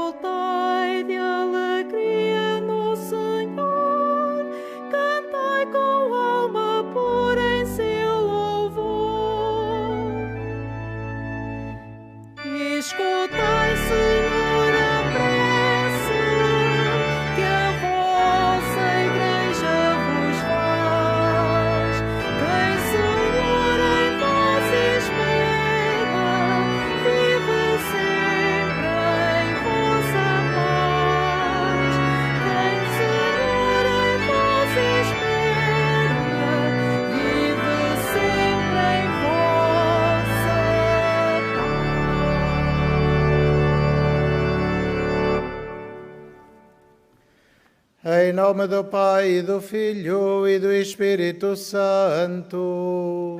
saltai de alegria no Senhor, cantai com alma pura em seu louvor. Escutai, Senhor, a prece que a vossa igreja vos faz. Quem, Senhor, em vós espera, vive sempre em vossa paz. Quem, Senhor, em vós espera, vive sempre em vossa paz. Em nome do Pai, e do Filho e do Espírito Santo.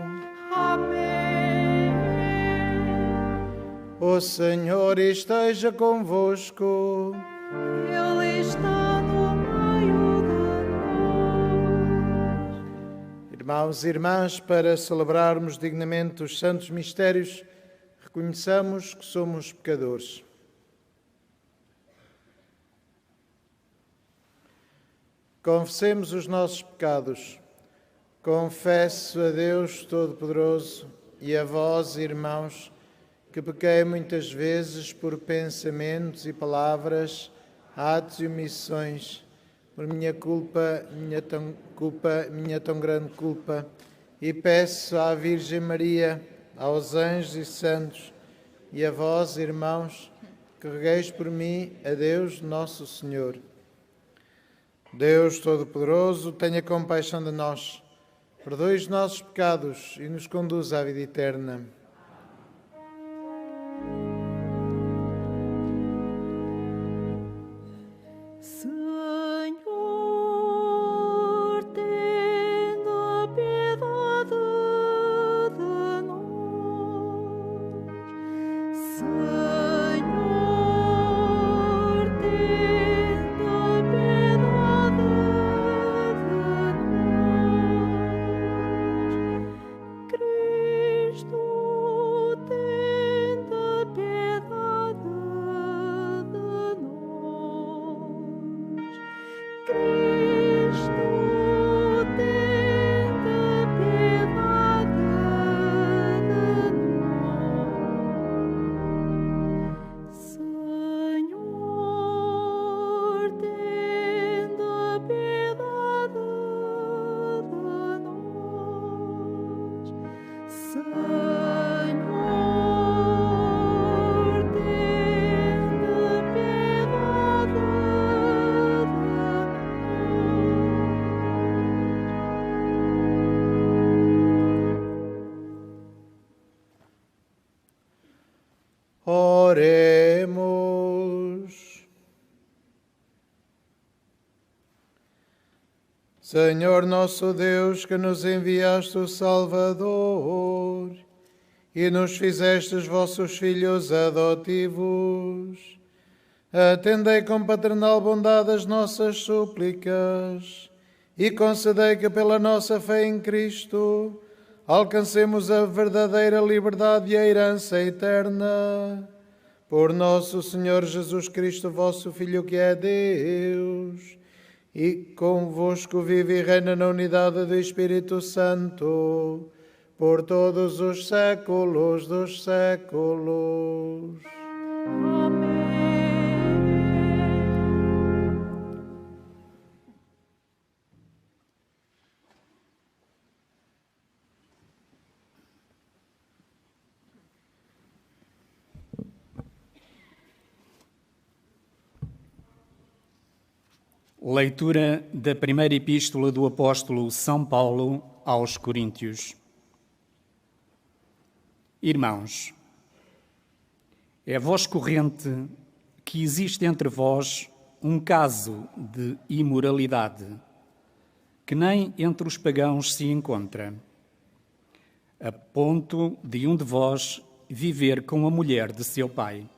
Amém. O Senhor esteja convosco. Ele está no meio de nós. Irmãos e irmãs, para celebrarmos dignamente os santos mistérios, reconheçamos que somos pecadores. Confessemos os nossos pecados. Confesso a Deus Todo-Poderoso e a vós, irmãos, que pequei muitas vezes por pensamentos e palavras, atos e omissões, por minha tão grande culpa, e peço à Virgem Maria, aos anjos e santos, e a vós, irmãos, que rogueis por mim a Deus Nosso Senhor. Deus Todo-Poderoso, tenha compaixão de nós, perdoe os nossos pecados e nos conduza à vida eterna. Senhor, tende piedade de nós. Senhor, tende piedade de nós. Cristo, tende piedade de nós. Cristo, tende piedade de nós. Senhor, tende piedade de nós. Senhor, tende piedade de Oremos. Senhor nosso Deus, que nos enviaste o Salvador e nos fizestes vossos filhos adotivos, atendei com paternal bondade as nossas súplicas e concedei que pela nossa fé em Cristo alcancemos a verdadeira liberdade e a herança eterna. Por nosso Senhor Jesus Cristo, vosso Filho, que é Deus, e convosco vive e reina na unidade do Espírito Santo, por todos os séculos dos séculos. Amém. Leitura da primeira epístola do apóstolo São Paulo aos Coríntios. Irmãos, é voz corrente que existe entre vós um caso de imoralidade que nem entre os pagãos se encontra, a ponto de um de vós viver com a mulher de seu pai.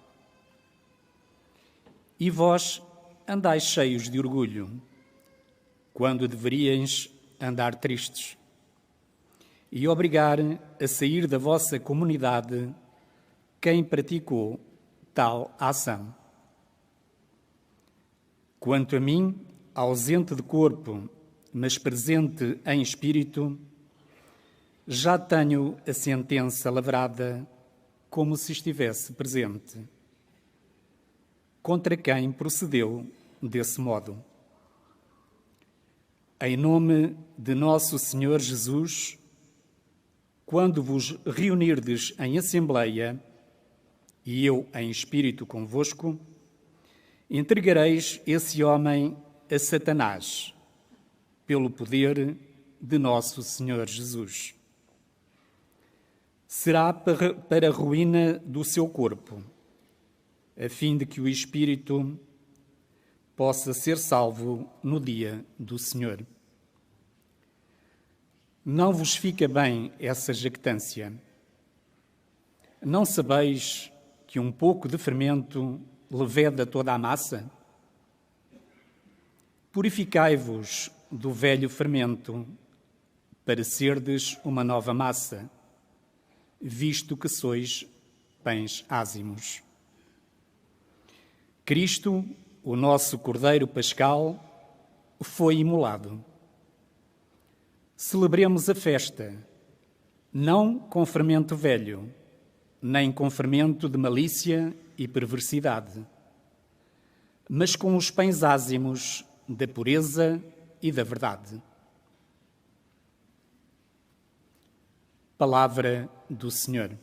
E vós andais cheios de orgulho, quando deveríeis andar tristes, e obrigar a sair da vossa comunidade quem praticou tal ação. Quanto a mim, ausente de corpo, mas presente em espírito, já tenho a sentença lavrada como se estivesse presente. Contra quem procedeu desse modo? Em nome de nosso Senhor Jesus, quando vos reunirdes em assembleia, e eu em espírito convosco, entregareis esse homem a Satanás, pelo poder de nosso Senhor Jesus. Será para a ruína do seu corpo, a fim de que o espírito possa ser salvo no dia do Senhor. Não vos fica bem essa jactância. Não sabeis que um pouco de fermento leveda toda a massa? Purificai-vos do velho fermento, para serdes uma nova massa, visto que sois pães ázimos. Cristo, o nosso Cordeiro Pascal, foi imolado. Celebremos a festa, não com fermento velho, nem com fermento de malícia e perversidade, mas com os pães ázimos da pureza e da verdade. Palavra do Senhor.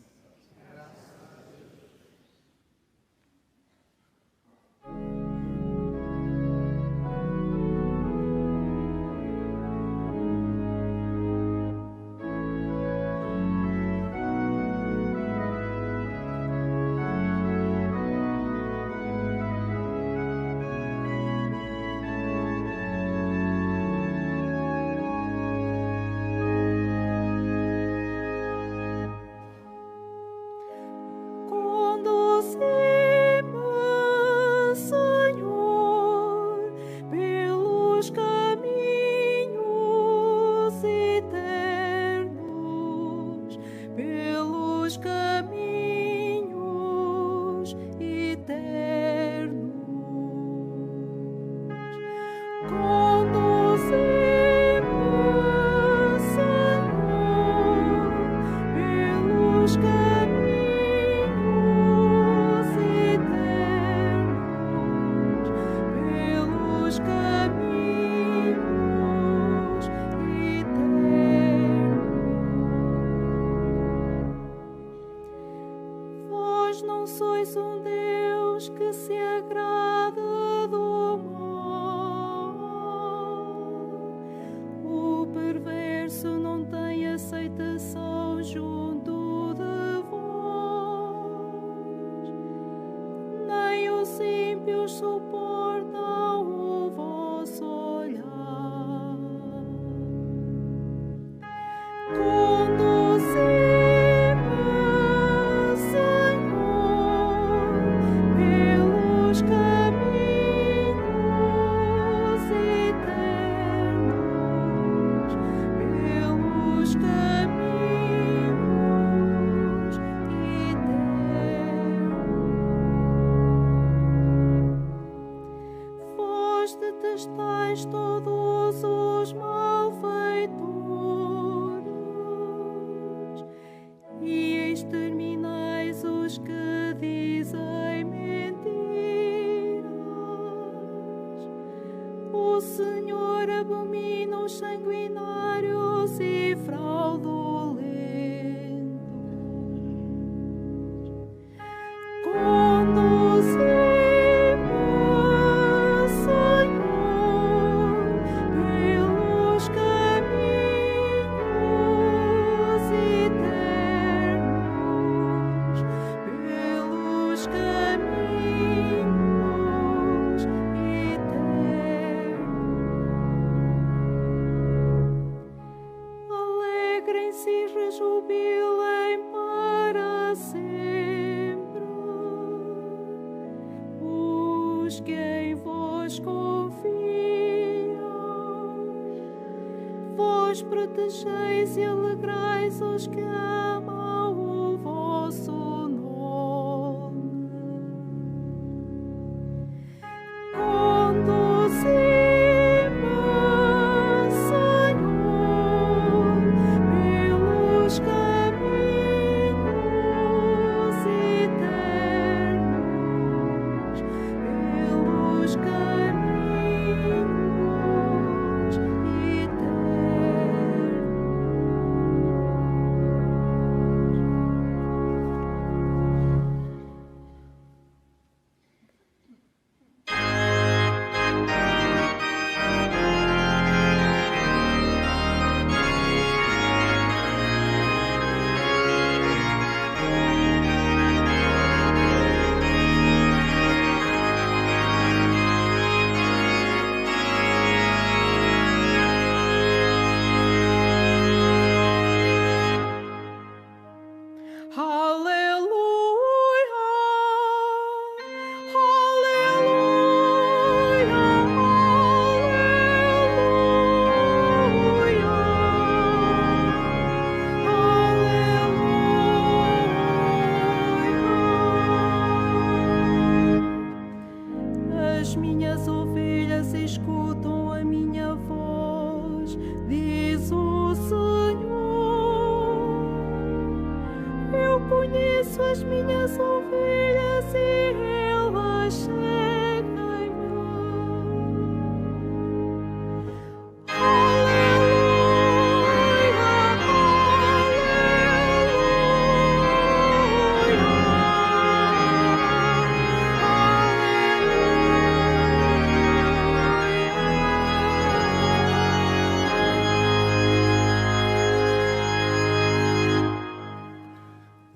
Protegeis e alegrais os que amam o vosso nome. Conduzi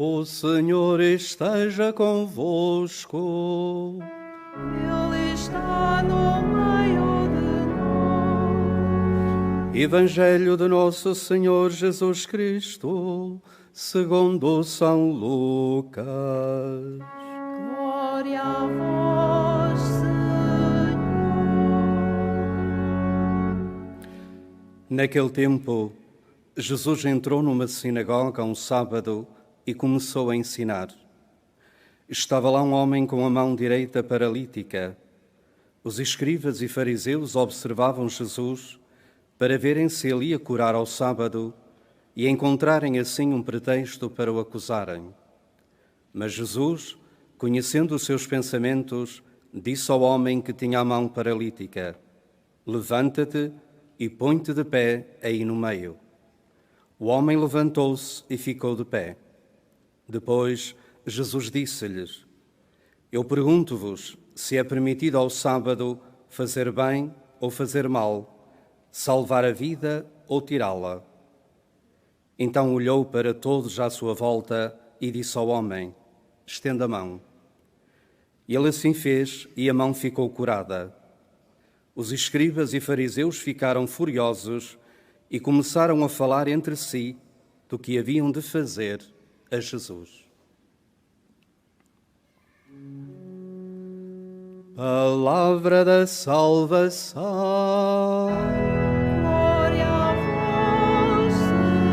O Senhor esteja convosco. Ele está no meio de nós. Evangelho de Nosso Senhor Jesus Cristo, segundo São Lucas. Glória a vós, Senhor. Naquele tempo, Jesus entrou numa sinagoga um sábado e começou a ensinar. Estava lá um homem com a mão direita paralítica. Os escribas e fariseus observavam Jesus para verem se ele ia curar ao sábado e encontrarem assim um pretexto para o acusarem. Mas Jesus, conhecendo os seus pensamentos, disse ao homem que tinha a mão paralítica: levanta-te e põe-te de pé aí no meio. O homem levantou-se e ficou de pé. Depois, Jesus disse-lhes: eu pergunto-vos se é permitido ao sábado fazer bem ou fazer mal, salvar a vida ou tirá-la. Então olhou para todos à sua volta e disse ao homem: estenda a mão. Ele assim fez e a mão ficou curada. Os escribas e fariseus ficaram furiosos e começaram a falar entre si do que haviam de fazer a Jesus. Palavra da salvação. Glória a vós, Senhor.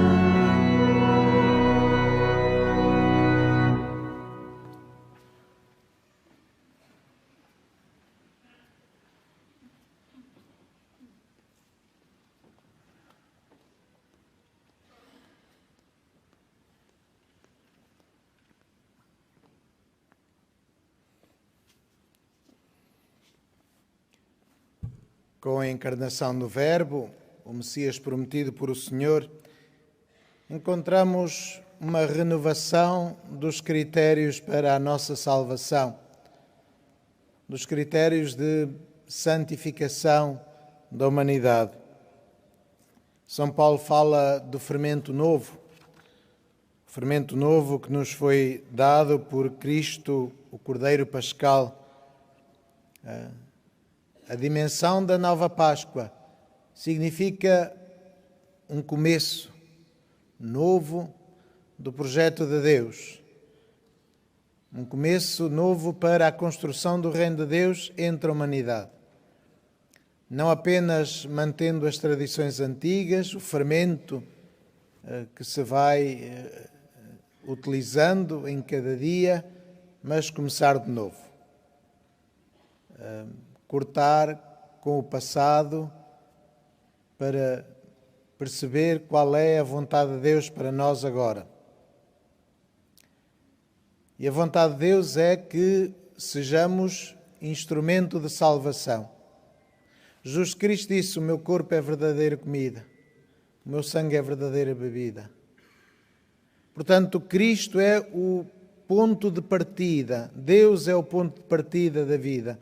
Com a encarnação do Verbo, o Messias prometido por o Senhor, encontramos uma renovação dos critérios para a nossa salvação, dos critérios de santificação da humanidade. São Paulo fala do fermento novo que nos foi dado por Cristo, o Cordeiro Pascal. A dimensão da nova Páscoa significa um começo novo do projeto de Deus. Um começo novo para a construção do reino de Deus entre a humanidade. Não apenas mantendo as tradições antigas, o fermento que se vai utilizando em cada dia, mas começar de novo. Cortar com o passado para perceber qual é a vontade de Deus para nós agora. E a vontade de Deus é que sejamos instrumento de salvação. Jesus Cristo disse: o meu corpo é verdadeira comida, o meu sangue é verdadeira bebida. Portanto, Cristo é o ponto de partida, Deus é o ponto de partida da vida.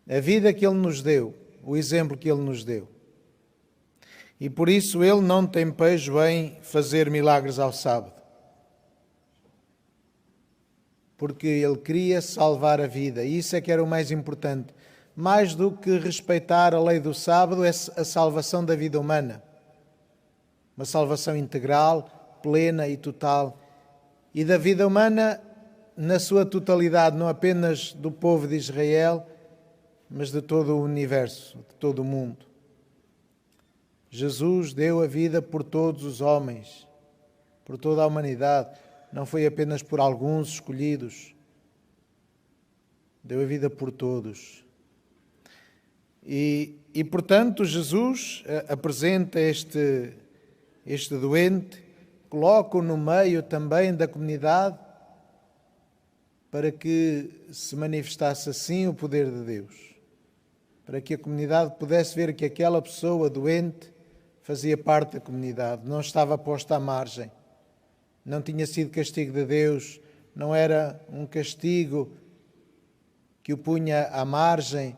A vida que Ele nos deu, o exemplo que Ele nos deu. E por isso Ele não tem pejo em fazer milagres ao sábado. Porque Ele queria salvar a vida. E isso é que era o mais importante. Mais do que respeitar a lei do sábado, é a salvação da vida humana. Uma salvação integral, plena e total. E da vida humana na sua totalidade, não apenas do povo de Israel, mas de todo o universo, de todo o mundo. Jesus deu a vida por todos os homens, por toda a humanidade. Não foi apenas por alguns escolhidos. Deu a vida por todos. E portanto, Jesus apresenta este doente, coloca-o no meio também da comunidade, para que se manifestasse assim o poder de Deus. Para que a comunidade pudesse ver que aquela pessoa doente fazia parte da comunidade, não estava posta à margem, não tinha sido castigo de Deus, não era um castigo que o punha à margem,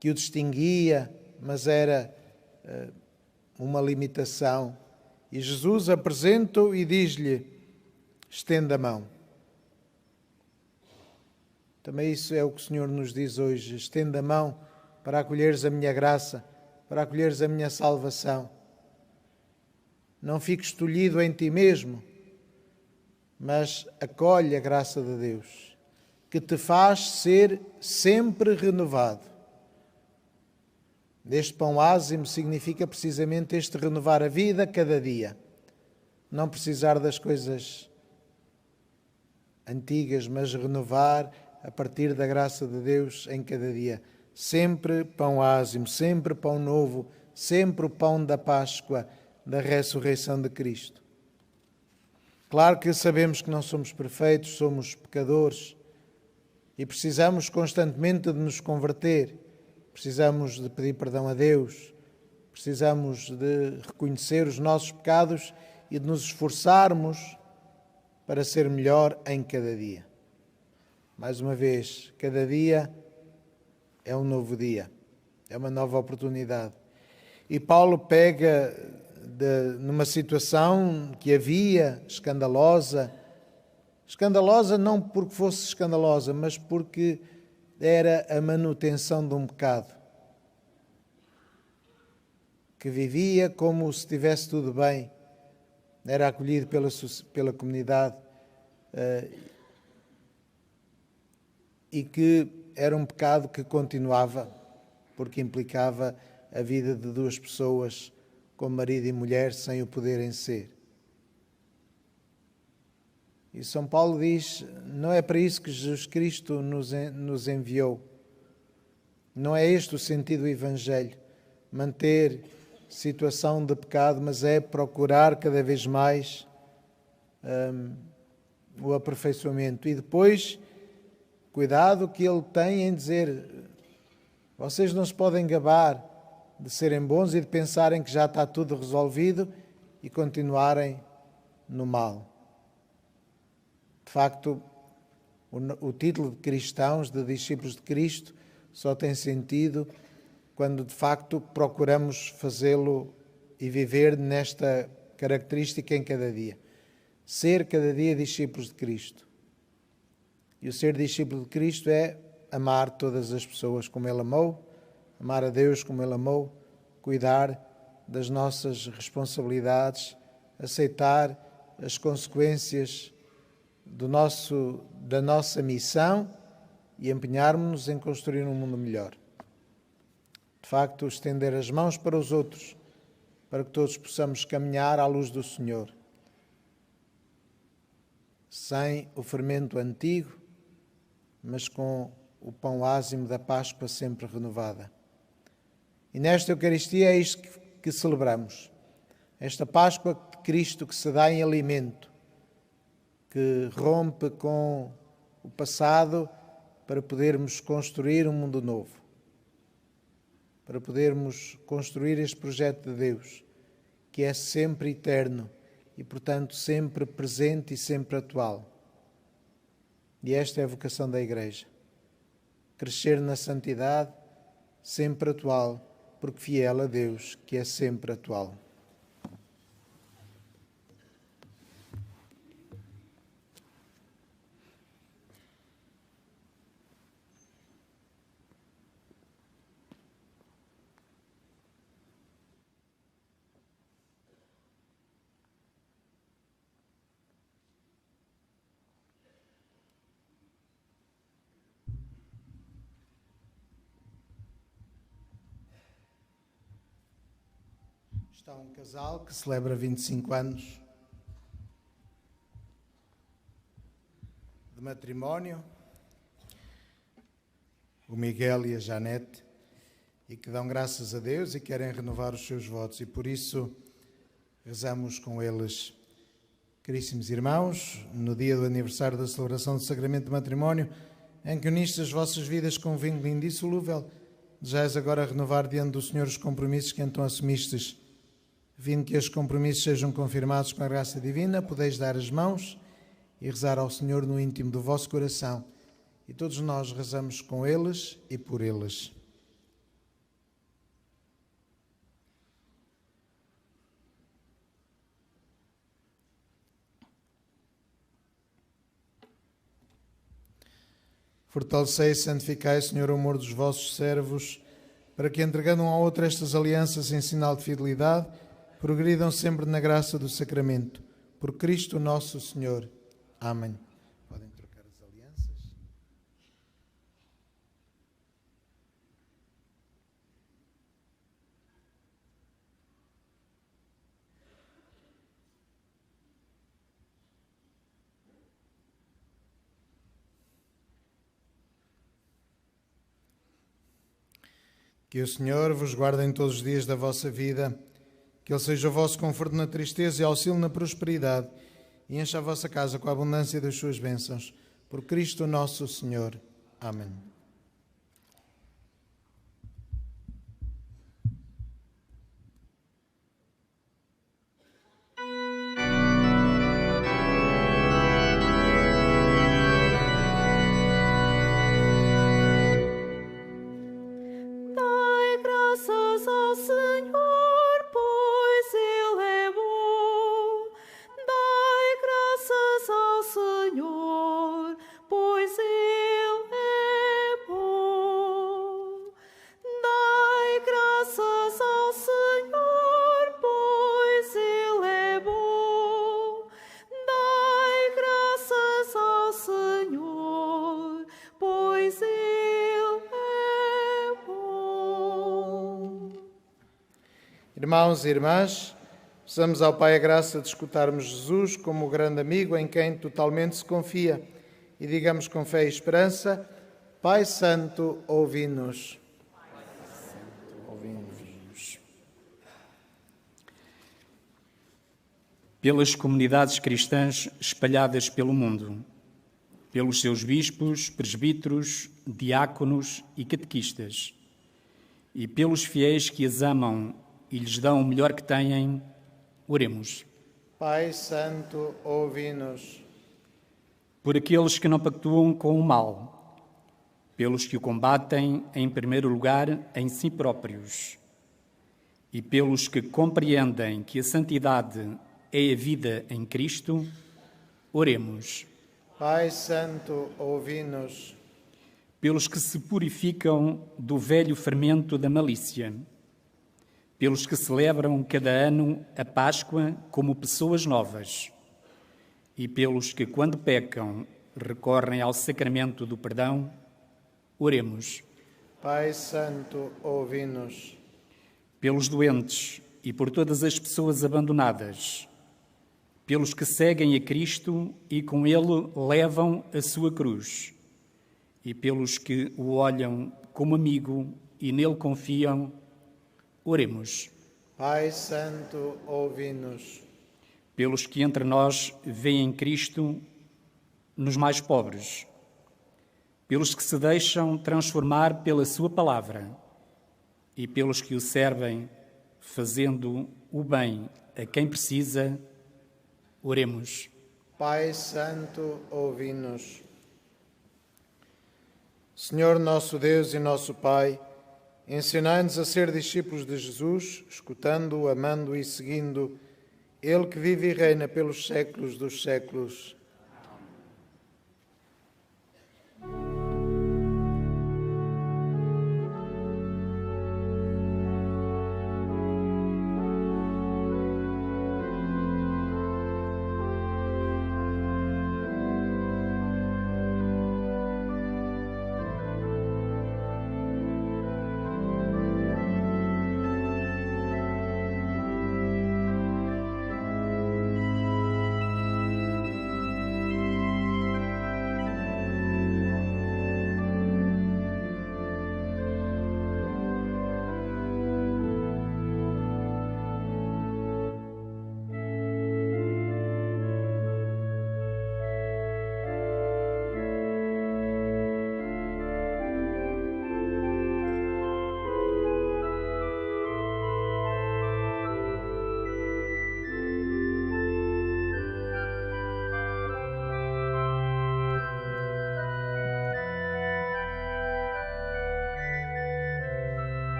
que o distinguia, mas era uma limitação. E Jesus apresenta-o e diz-lhe: estende a mão. Também isso é o que o Senhor nos diz hoje. Estende a mão para acolheres a minha graça, para acolheres a minha salvação. Não fiques tolhido em ti mesmo, mas acolhe a graça de Deus, que te faz ser sempre renovado. Este pão ázimo significa precisamente este renovar a vida cada dia. Não precisar das coisas antigas, mas renovar a partir da graça de Deus em cada dia. Sempre pão ázimo, sempre pão novo, sempre o pão da Páscoa, da ressurreição de Cristo. Claro que sabemos que não somos perfeitos, somos pecadores e precisamos constantemente de nos converter, precisamos de pedir perdão a Deus, precisamos de reconhecer os nossos pecados e de nos esforçarmos para ser melhor em cada dia. Mais uma vez, cada dia é um novo dia, é uma nova oportunidade. E Paulo pega numa situação que havia escandalosa não porque fosse escandalosa, mas porque era a manutenção de um pecado, que vivia como se estivesse tudo bem, era acolhido pela comunidade e que era um pecado que continuava, porque implicava a vida de duas pessoas, como marido e mulher, sem o poderem ser. E São Paulo diz, não é para isso que Jesus Cristo nos enviou. Não é este o sentido do Evangelho, manter situação de pecado, mas é procurar cada vez mais o aperfeiçoamento. E depois, cuidado que ele tem em dizer, vocês não se podem gabar de serem bons e de pensarem que já está tudo resolvido e continuarem no mal. De facto, o título de cristãos, de discípulos de Cristo, só tem sentido quando de facto procuramos fazê-lo e viver nesta característica em cada dia. Ser cada dia discípulos de Cristo. E o ser discípulo de Cristo é amar todas as pessoas como Ele amou, amar a Deus como Ele amou, cuidar das nossas responsabilidades, aceitar as consequências da nossa missão e empenharmos-nos em construir um mundo melhor. De facto, estender as mãos para os outros, para que todos possamos caminhar à luz do Senhor, sem o fermento antigo, mas com o pão ázimo da Páscoa sempre renovada. E nesta Eucaristia é isto que celebramos. Esta Páscoa de Cristo que se dá em alimento, que rompe com o passado para podermos construir um mundo novo, para podermos construir este projeto de Deus, que é sempre eterno e, portanto, sempre presente e sempre atual. E esta é a vocação da Igreja. Crescer na santidade, sempre atual, porque fiel a Deus, que é sempre atual. Está um casal que celebra 25 anos de matrimónio, o Miguel e a Janete, e que dão graças a Deus e querem renovar os seus votos. E por isso rezamos com eles. Caríssimos irmãos, no dia do aniversário da celebração do Sacramento de Matrimónio, em que unistes as vossas vidas com um vínculo indissolúvel, desejais agora renovar diante do Senhor os compromissos que então assumistes. Vindo que estes compromissos sejam confirmados com a graça divina, podeis dar as mãos e rezar ao Senhor no íntimo do vosso coração. E todos nós rezamos com eles e por eles. Fortalecei e santificai, Senhor, o amor dos vossos servos, para que, entregando um ao outro estas alianças em sinal de fidelidade, progridam sempre na graça do sacramento. Por Cristo nosso Senhor. Amém. Podem trocar as alianças. Que o Senhor vos guarde em todos os dias da vossa vida, que Ele seja o vosso conforto na tristeza e auxílio na prosperidade, e encha a vossa casa com a abundância das suas bênçãos. Por Cristo nosso Senhor. Amém. Dai graças ao Senhor, pois Ele é bom. Dai graças ao Senhor, pois Ele é bom. Dai graças ao Senhor, pois Ele é bom. Dai graças ao Senhor, pois Ele é bom. Irmãos e irmãs, peçamos ao Pai a graça de escutarmos Jesus como o grande amigo em quem totalmente se confia e digamos com fé e esperança: Pai Santo, ouvi-nos. Pelas comunidades cristãs espalhadas pelo mundo, pelos seus bispos, presbíteros, diáconos e catequistas, e pelos fiéis que as amam e lhes dão o melhor que têm, oremos. Pai Santo, ouvi-nos. Por aqueles que não pactuam com o mal, pelos que o combatem em primeiro lugar em si próprios, e pelos que compreendem que a santidade é a vida em Cristo, oremos. Pai Santo, ouvi-nos. Pelos que se purificam do velho fermento da malícia, pelos que celebram cada ano a Páscoa como pessoas novas, e pelos que, quando pecam, recorrem ao sacramento do perdão, oremos. Pai Santo, ouvi-nos. Pelos doentes e por todas as pessoas abandonadas, pelos que seguem a Cristo e com Ele levam a sua cruz, e pelos que o olham como amigo e nele confiam, oremos. Pai Santo, ouvi-nos. Pelos que entre nós veem Cristo nos mais pobres, pelos que se deixam transformar pela sua palavra e pelos que o servem fazendo o bem a quem precisa, oremos. Pai Santo, ouvi-nos. Senhor nosso Deus e nosso Pai, ensinai-nos a ser discípulos de Jesus, escutando, amando e seguindo, Ele que vive e reina pelos séculos dos séculos.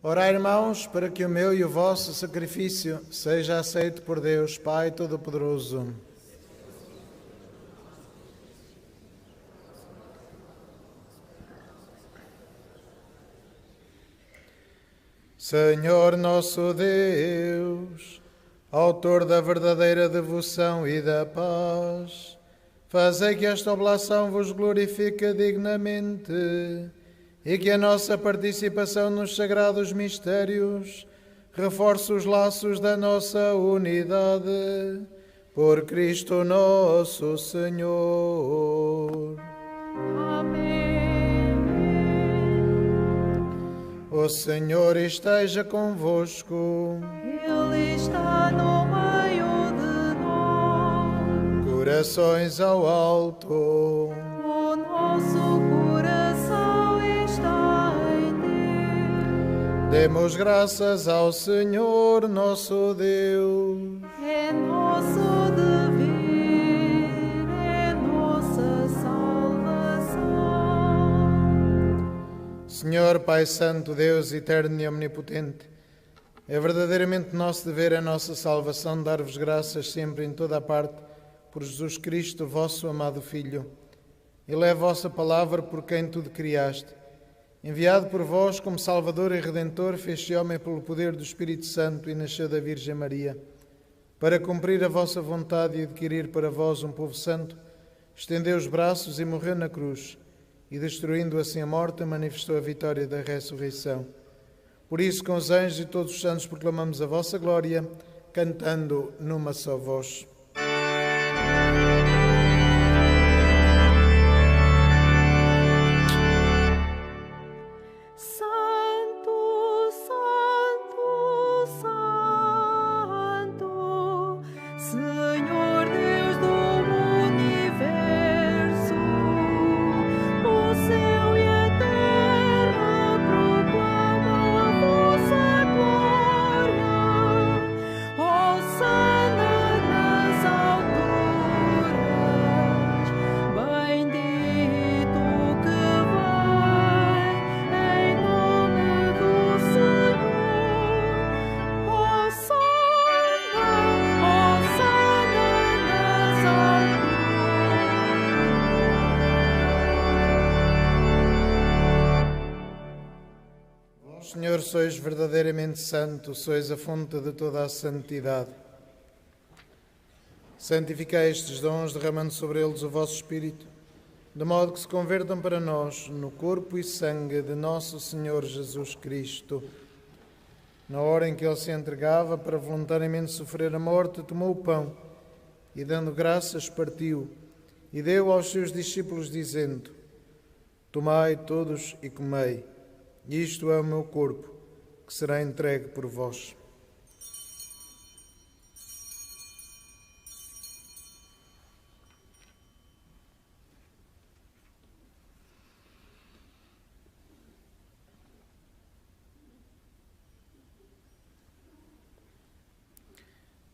Orai, irmãos, para que o meu e o vosso sacrifício seja aceito por Deus, Pai Todo-Poderoso. Senhor nosso Deus, autor da verdadeira devoção e da paz, fazei que esta oblação vos glorifique dignamente e que a nossa participação nos sagrados mistérios reforce os laços da nossa unidade. Por Cristo nosso Senhor. Amém. O Senhor esteja convosco. Ele está no meio de nós. Corações ao alto. O nosso coração está em Deus. Demos graças ao Senhor nosso Deus. É nosso dever, é nossa salvação. Senhor Pai Santo, Deus eterno e omnipotente, é verdadeiramente nosso dever, a nossa salvação, dar-vos graças sempre em toda a parte por Jesus Cristo, vosso amado Filho. Ele é a vossa palavra por quem tudo criaste. Enviado por vós como Salvador e Redentor, fez-se homem pelo poder do Espírito Santo e nasceu da Virgem Maria. Para cumprir a vossa vontade e adquirir para vós um povo santo, estendeu os braços e morreu na cruz, e destruindo assim a morte, manifestou a vitória da ressurreição. Por isso, com os anjos e todos os santos, proclamamos a vossa glória, cantando numa só voz. Santo, Santo, Santo, Senhor Deus do universo, o céu e a terra proclamam a vossa glória. Hosana nas alturas, bendito que vem em nome do Senhor. Hosana, Hosana nas alturas. Senhor, sois verdadeiramente santo, sois a fonte de toda a santidade. Santificai estes dons, derramando sobre eles o vosso Espírito, de modo que se convertam para nós no corpo e sangue de nosso Senhor Jesus Cristo. Na hora em que ele se entregava para voluntariamente sofrer a morte, tomou o pão e, dando graças, partiu e deu aos seus discípulos, dizendo: Tomai todos e comei, isto é o meu corpo, que será entregue por vós.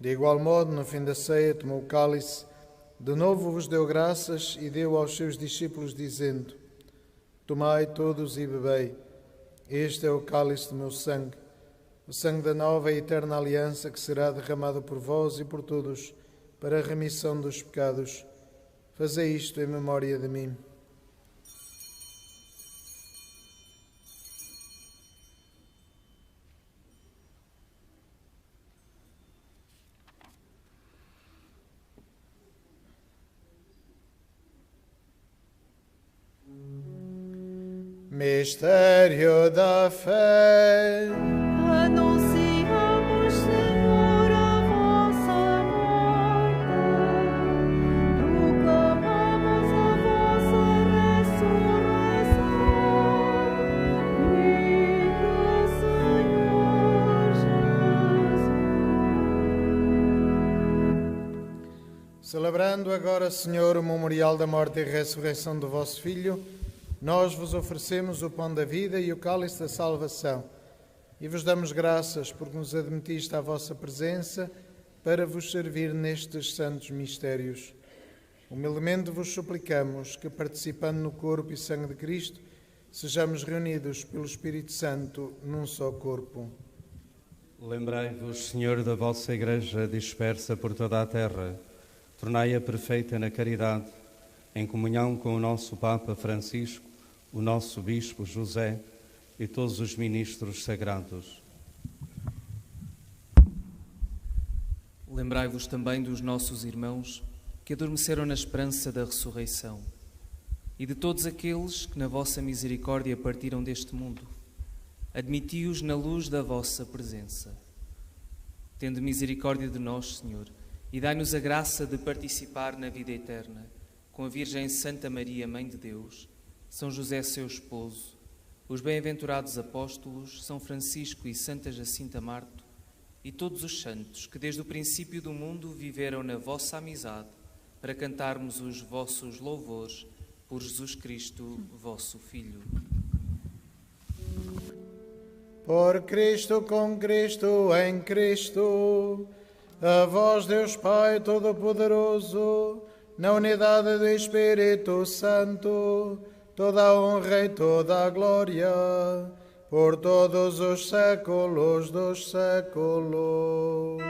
De igual modo, no fim da ceia, tomou o cálice, de novo vos deu graças e deu aos seus discípulos, dizendo: Tomai todos e bebei, este é o cálice do meu sangue, o sangue da nova e eterna aliança, que será derramado por vós e por todos para a remissão dos pecados. Fazei isto em memória de mim. Mistério da fé. Anunciamos, Senhor, a vossa morte, proclamamos a vossa ressurreição. Viva, Senhor Jesus. Celebrando agora, Senhor, o memorial da morte e ressurreição do vosso Filho, nós vos oferecemos o pão da vida e o cálice da salvação, e vos damos graças porque nos admitiste à vossa presença para vos servir nestes santos mistérios. Humildemente vos suplicamos que, participando no corpo e sangue de Cristo, sejamos reunidos pelo Espírito Santo num só corpo. Lembrai-vos, Senhor, da vossa Igreja dispersa por toda a terra. Tornai-a perfeita na caridade, em comunhão com o nosso Papa Francisco, o nosso Bispo José e todos os ministros sagrados. Lembrai-vos também dos nossos irmãos que adormeceram na esperança da ressurreição e de todos aqueles que na vossa misericórdia partiram deste mundo. Admiti-os na luz da vossa presença. Tende misericórdia de nós, Senhor, e dai-nos a graça de participar na vida eterna com a Virgem Santa Maria, Mãe de Deus, São José, seu esposo, os bem-aventurados apóstolos, São Francisco e Santa Jacinta Marto, e todos os santos que desde o princípio do mundo viveram na vossa amizade, para cantarmos os vossos louvores por Jesus Cristo, vosso Filho. Por Cristo, com Cristo, em Cristo, a vós, Deus Pai Todo-Poderoso, na unidade do Espírito Santo, toda a honra e toda a glória, por todos os séculos dos séculos.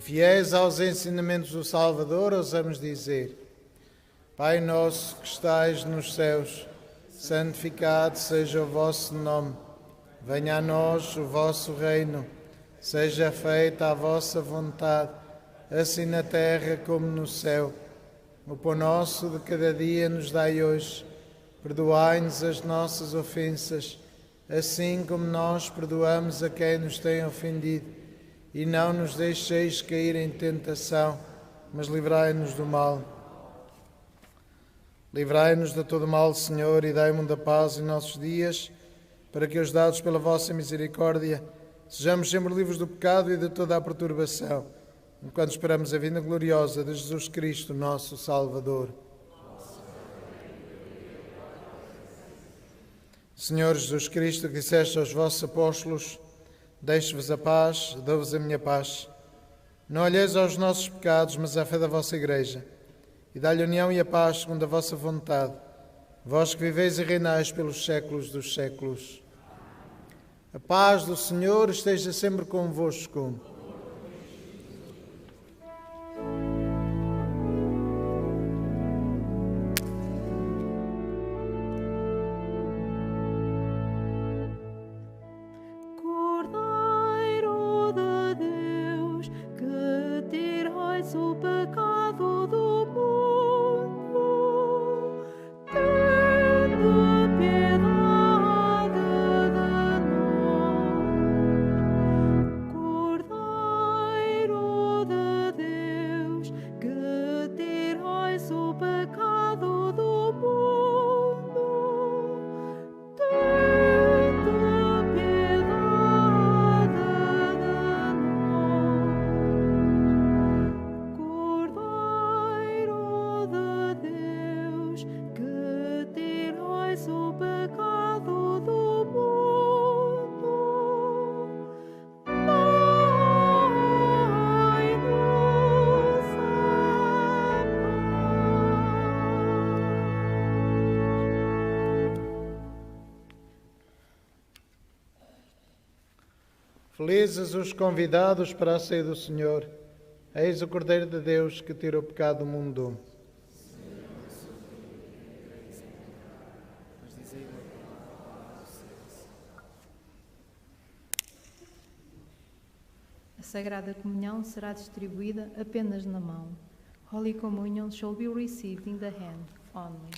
Fiéis aos ensinamentos do Salvador, ousamos dizer: Pai nosso que estais nos céus, santificado seja o vosso nome. Venha a nós o vosso reino. Seja feita a vossa vontade, assim na terra como no céu. O pão nosso de cada dia nos dai hoje. Perdoai-nos as nossas ofensas, assim como nós perdoamos a quem nos tem ofendido. E não nos deixeis cair em tentação, mas livrai-nos do mal. Livrai-nos de todo mal, Senhor, e dai-nos da paz em nossos dias, para que, ajudados pela vossa misericórdia, sejamos sempre livres do pecado e de toda a perturbação, enquanto esperamos a vinda gloriosa de Jesus Cristo, nosso Salvador. Senhor Jesus Cristo, que disseste aos vossos apóstolos: deixo-vos a paz, dou-vos a minha paz. Não olheis aos nossos pecados, mas à fé da vossa Igreja, e dá-lhe a união e a paz segundo a vossa vontade, vós que viveis e reinais pelos séculos dos séculos. A paz do Senhor esteja sempre convosco. O pecado do mundo, tende piedade de nós. Cordeiro de Deus, que tirais o pecado do mundo, tende piedade de o pecado do mundo, dai-nos a paz. Felizes os convidados para a ceia do Senhor. Eis o Cordeiro de Deus que tira o pecado do mundo. A Sagrada Comunhão será distribuída apenas na mão. Holy Communion shall be received in the hand only.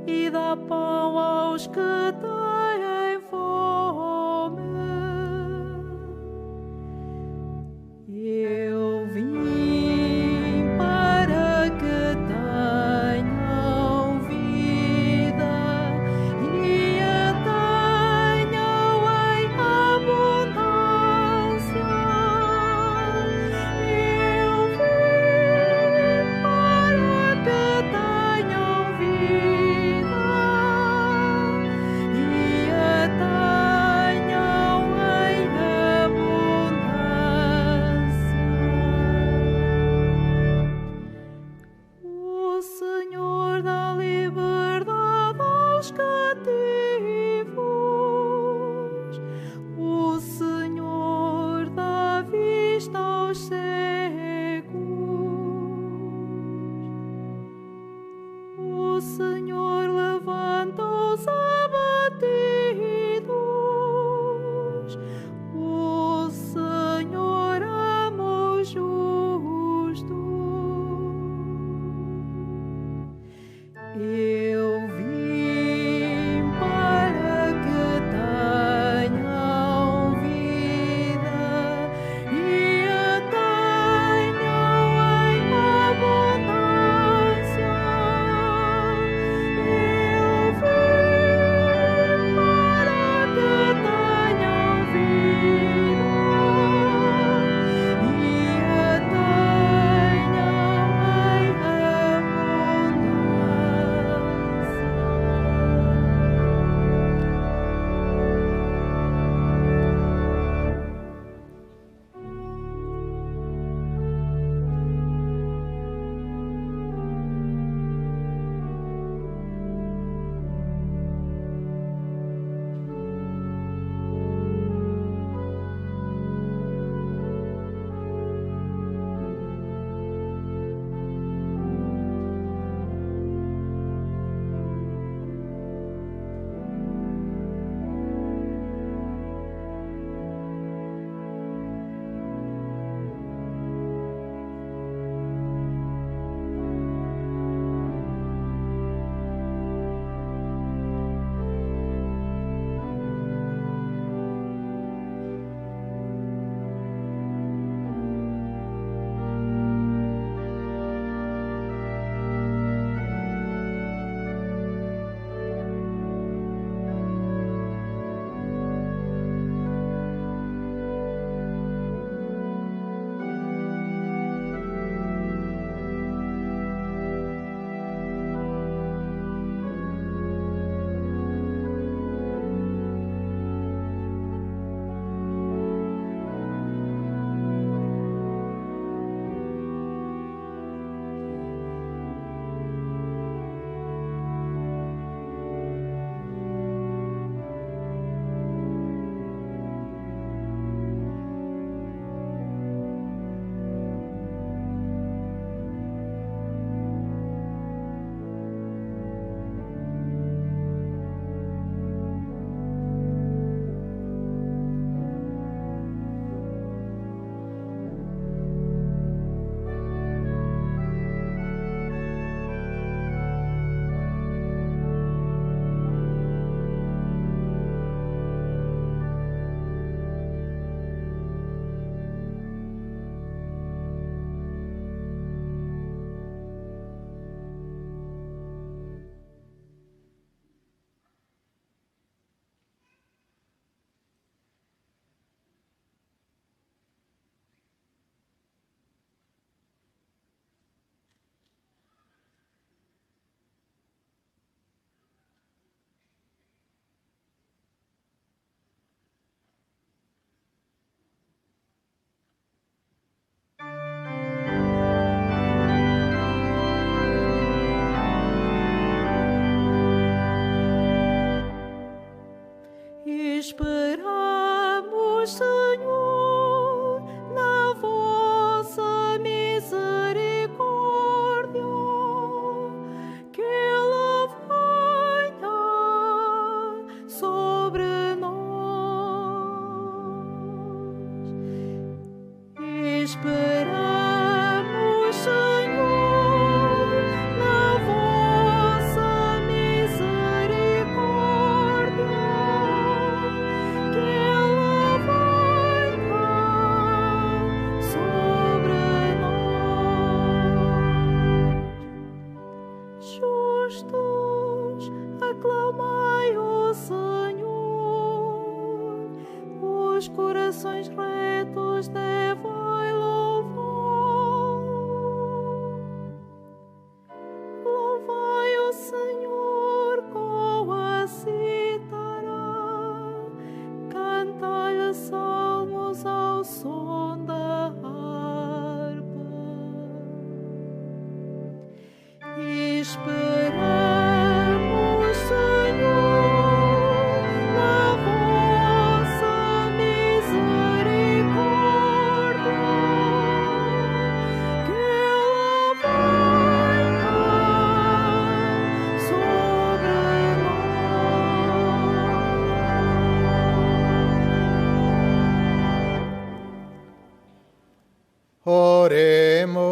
e dá pão aos que têm fome. Eu vim para que tenham vida e a tenham em abundância. Eu vim para que tenham vida e a tenham em abundância. O Senhor dá liberdade aos cativos. O Senhor dá vista aos cegos. O Senhor levanta os abatidos. O Senhor ama os justos. Eu vim para que tenham vida e a tenham em abundância. Eu vim corações retos devem louvar. Louvai o Senhor com a cítara, cantai-lhe salmos ao som da harpa. Esperamos, Senhor, na vossa misericórdia, que ela venha sobre nós. Oremos.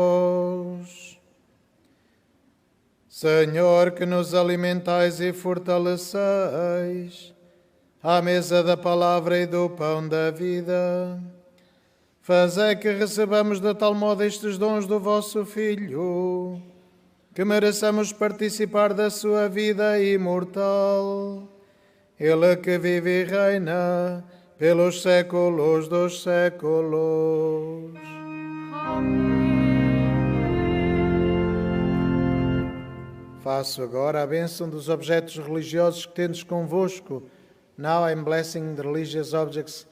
Senhor, que nos alimentais e fortaleceis, à mesa da palavra e do pão da vida, fazei que recebamos de tal modo estes dons do vosso Filho, que mereçamos participar da sua vida imortal. Ele que vive e reina pelos séculos dos séculos. Faço agora a bênção dos objetos religiosos que tendes convosco. Now I'm blessing the religious objects.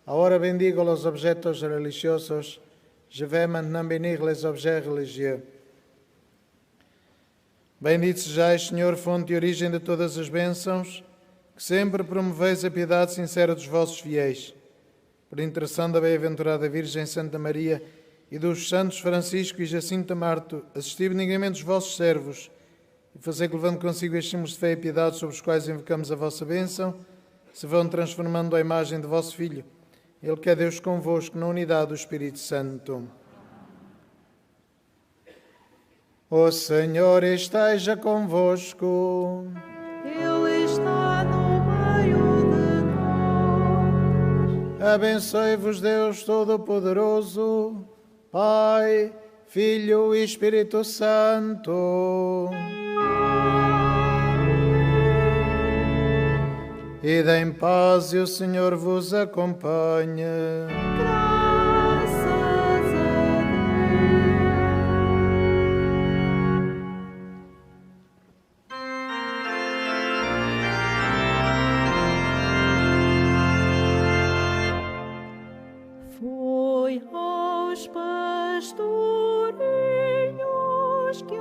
Ahora bendigo los objetos religiosos. Je vais maintenant bénir les objets religieux. Bendito sejais, Senhor, fonte e origem de todas as bênçãos, que sempre promoveis a piedade sincera dos vossos fiéis. Por intercessão da bem-aventurada Virgem Santa Maria e dos santos Francisco e Jacinto Marto, assisti benignamente os vossos servos, e fazer que, levando consigo estes símbolos de fé e piedade sobre os quais invocamos a vossa bênção, se vão transformando à imagem de vosso Filho, Ele que é Deus convosco, na unidade do Espírito Santo. O Senhor esteja convosco. Ele está no meio de nós. Abençoe-vos Deus Todo-Poderoso, Pai, Filho e Espírito Santo. Ide em paz e o Senhor vos acompanhe. Graças a Deus. Foi aos pastorinhos que